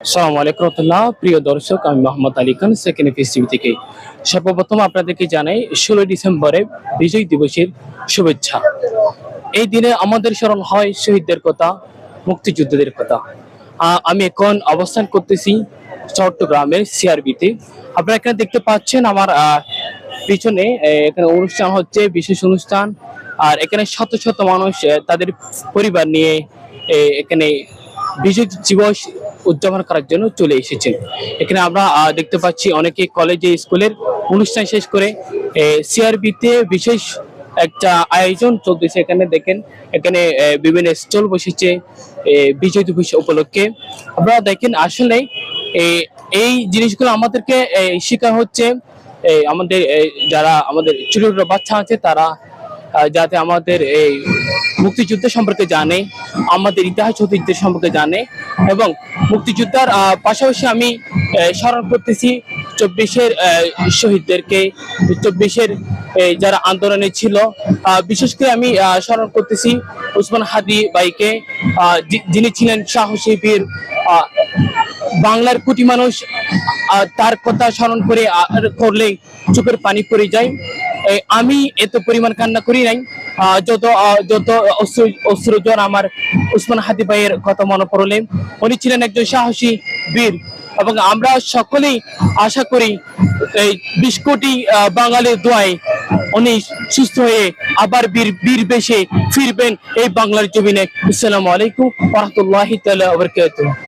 আসসালামু আলাইকুম রহমতুল্লাহ। প্রিয় দর্শক, আমি Mohammad Ali Khan, second FS TV থেকে। সর্বপ্রথম আপনাদেরকে জানাই 16 ডিসেম্বরে বিজয় দিবসের শুভেচ্ছা। এই দিনে আমাদের স্মরণ হয় শহীদদের কথা, মুক্তিযোদ্ধাদের কথা। আমি এখন অবস্থান করতেছি চট্টগ্রামের সিআরবিতে। আপনারা এখানে দেখতে পাচ্ছেন আমার পিছনে এখানে অনুষ্ঠান হচ্ছে, বিশেষ অনুষ্ঠান। আর এখানে শত শত মানুষ তাদের পরিবার নিয়ে এখানে বিজয় দিবস উদযাপন করার জন্য চলে এসেছেন। এখানে আমরা দেখতে পাচ্ছি অনেকে কলেজে স্কুলের অনুষ্ঠান শেষ করে সিআরবিতে বিশেষ একটা আয়োজন চলতেছে। এখানে দেখেন, এখানে বিভিন্ন স্টল বসেছে বিজয় দিবস উপলক্ষে। আপনারা দেখেন, আসলে এই জিনিসগুলো আমাদেরকে শেখা হচ্ছে। আমাদের যারা আমাদের ছোট ছোট বাচ্চা আছে, তারা যাতে আমাদের এই মুক্তিযুদ্ধ সম্পর্কে জানে, আমাদের ইতিহাস ঐতিহ্য সম্পর্কে জানে। এবং মুক্তিযোদ্ধার পাশাপাশি আমি স্মরণ করতেছি 24-এর শহীদদেরকে, 24-এর যারা আন্দোলনে ছিল। বিশেষ করে আমি স্মরণ করতেছি ওসমান হাদি ভাইকে, যিনি ছিলেন সাহসী বীর। বাংলার কোটি মানুষ তার কথা স্মরণ করলে চোখের পানি পড়ে যায়। আমি এত পরিমাণ কান্না করি নাই যত যত অশ্রুজল আমার ওসমান হাদি ভাইয়ের কথা মনে পড়লে। উনি ছিলেন একজন সাহসী বীর, এবং আমরা সকলেই আশা করি এই 20 কোটি বাঙালির দোয়ায় উনি সুস্থ হয়ে আবার বীর বীর বেশে ফিরবেন এই বাংলার জমিনে। আসসালামু আলাইকুম ওয়া রাহমাতুল্লাহি তাআলা ওয়া বারাকাতুহু।